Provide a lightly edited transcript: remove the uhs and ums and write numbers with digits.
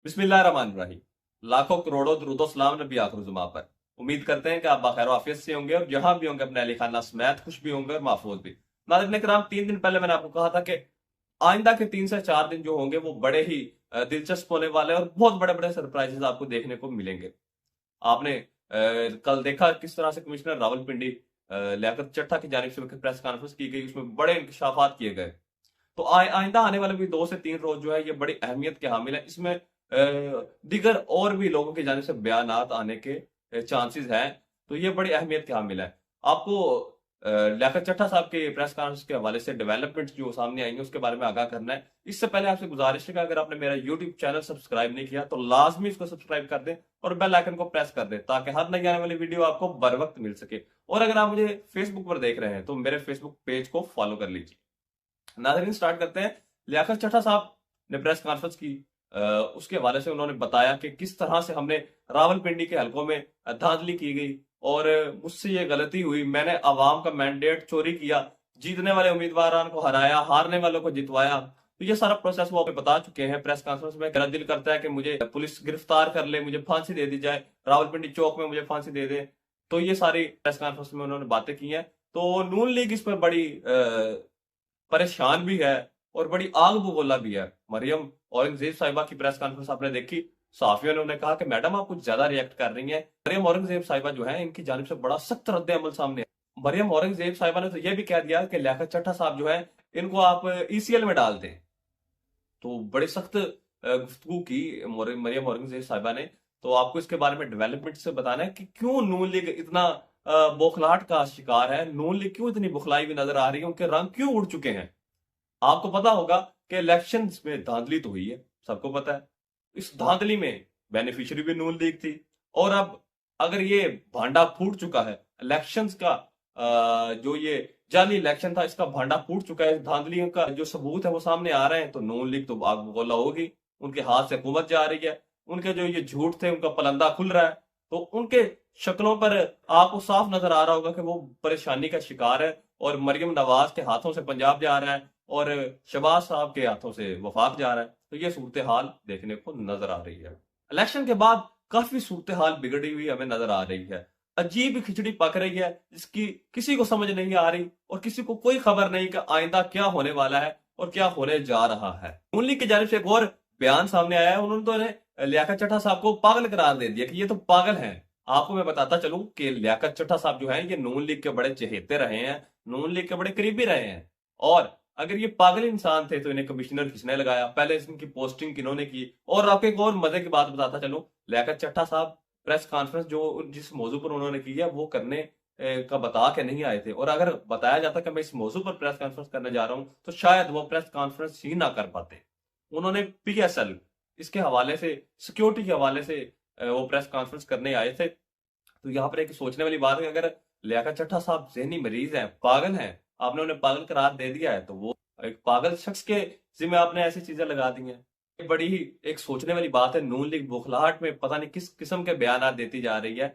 बिस्मिल्लाहिर्रहमानिर्रहीम। लाखों करोड़ों दुरूदो सलाम नबी आखिरुज़्ज़मा पर। उम्मीद करते हैं कि आप बखैर आफियत से होंगे और जहां भी होंगे अपने अहले खाना समेत खुश भी होंगे और महफूज भी। नाज़रीन किराम, 3 दिन पहले मैंने आपको कहा था कि आइंदा के 3 से 4 दिन जो होंगे वो बड़े ही दिलचस्प होने वाले हैं और बहुत बड़े बड़े सरप्राइजेस आपको देखने को मिलेंगे। आपने कल देखा किस तरह से कमिश्नर रावलपिंडी लियाकत चट्टा की जानिब से प्रेस कॉन्फ्रेंस की गई, उसमें बड़े इंकशाफात किए गए। तो आइंदा आने वाले भी 2 से 3 रोज जो है ये बड़ी अहमियत के हामिल है। इसमें दीगर और भी लोगों की जानिब से बयानात आने के चांसेस हैं। तो ये बड़ी अहमियत के हामिल है। आपको लियाकत चट्टा साहब के प्रेस कॉन्फ्रेंस के हवाले से डेवलपमेंट जो सामने आई है उसके बारे में आगाह करना है। इससे पहले आपसे गुजारिश है कि अगर आपने मेरा यूट्यूब चैनल सब्सक्राइब नहीं किया तो लाजमी इसको सब्सक्राइब कर दें और बेल आइकन को प्रेस कर दें ताकि हर नई आने वाली वीडियो आपको बर वक्त मिल सके। और अगर आप मुझे फेसबुक पर देख रहे हैं तो मेरे फेसबुक पेज को फॉलो कर लीजिए। नाज़रीन स्टार्ट करते हैं। लियाकत चट्टा साहब ने प्रेस कॉन्फ्रेंस की। उसके हवाले से उन्होंने बताया कि किस तरह से हमने रावलपिंडी के हलकों में धांधली की गई और मुझसे ये गलती हुई, मैंने अवाम का मैंडेट चोरी किया, जीतने वाले उम्मीदवार को हराया, हारने वालों को जितवाया। तो ये सारा प्रोसेस वो हमें बता चुके हैं प्रेस कॉन्फ्रेंस में। मेरा दिल करता है कि मुझे पुलिस गिरफ्तार कर ले, मुझे फांसी दे दी जाए, रावलपिंडी चौक में मुझे फांसी दे दे। तो ये सारी प्रेस कॉन्फ्रेंस में उन्होंने बातें की हैं। तो नून लीग इस पर बड़ी परेशान भी है और बड़ी आग बबूला भी है। मरियम औरंगजेब साहिबा की प्रेस कॉन्फ्रेंस आपने देखी। सहाफियों ने उन्हें कहा कि मैडम आप कुछ ज्यादा रिएक्ट कर रही हैं। मरियम औरंगजेब साहिबा जो है इनकी जानिब से बड़ा सख्त रद्द अमल सामने है। मरियम औरंगजेब साहिबा ने तो यह भी कह दिया कि लियाकत चट्टा साहब जो है इनको आप ईसीएल में डाल दें। तो बड़ी सख्त गुफ्तगू की मरियम औरंगजेब साहिबा ने। तो आपको इसके बारे में डेवलपमेंट से बताना है कि क्यों नून लीग इतना बौखलाहट का शिकार है, नून लीग क्यों इतनी बुखलाई हुई नजर आ रही है, उनके रंग क्यों उड़ चुके हैं। आपको पता होगा कि इलेक्शंस में धांधली तो हुई है, सबको पता है। इस धांधली में बेनिफिशियरी भी नून लीग थी। और अब अगर ये भांडा फूट चुका है इलेक्शंस का, जो ये जाली इलेक्शन था इसका भांडा फूट चुका है, धांधलियों का जो सबूत है वो सामने आ रहे हैं, तो नून लीग तो आग बगोला होगी। उनके हाथ से हुकूमत जा रही है। उनके जो ये झूठ थे उनका पलंदा खुल रहा है। तो उनके शक्लों पर आपको साफ नजर आ रहा होगा कि वो परेशानी का शिकार है। और मरियम नवाज के हाथों से पंजाब जा रहा है और शहबाज साहब के हाथों से वफाक जा रहा है। तो ये सूरत हाल देखने को नजर आ रही है। इलेक्शन के बाद काफी सूरत हाल बिगड़ी हुई हमें नजर आ रही है। अजीब खिचड़ी पक रही है जिसकी किसी को समझ नहीं आ रही और किसी को कोई खबर नहीं कि आइंदा क्या होने वाला है और क्या होने जा रहा है। नून लीग की जानिब से एक और बयान सामने आया है। उन्होंने तो लियाकत चट्टा साहब को पागल करार दे दिया कि ये तो पागल हैं। आपको मैं बताता चलूं कि लियाकत चट्टा साहब जो है ये नून लीग के बड़े चहेते रहे हैं, नून लीग के बड़े करीबी रहे हैं। और अगर ये पागल इंसान थे तो इन्हें कमिश्नर किसने लगाया, पहले इनकी पोस्टिंग किन्होंने की। और आपको एक और मजे की बात बताता चलूं, लियाकत चट्टा साहब प्रेस कॉन्फ्रेंस जो जिस मौजू पर उन्होंने की है वो करने का बता के नहीं आए थे। और अगर बताया जाता कि मैं इस मौजू पर प्रेस कॉन्फ्रेंस करने जा रहा हूं तो शायद वो प्रेस कॉन्फ्रेंस ही ना कर पाते। उन्होंने पीएसएल इसके हवाले से, सिक्योरिटी के हवाले से वो प्रेस कॉन्फ्रेंस करने आए थे। तो यहाँ पर एक सोचने वाली बात है, अगर लियाकत चट्टा साहब जहनी मरीज हैं, पागल हैं, आपने उन्हें पागल करार दे दिया है तो वो एक पागल शख्स के जिम्मे आपने ऐसी चीजें लगा दी हैं। बड़ी ही एक सोचने वाली बात है। नून लीग बुखलाहट में पता नहीं किस किस्म के बयान देती जा रही है।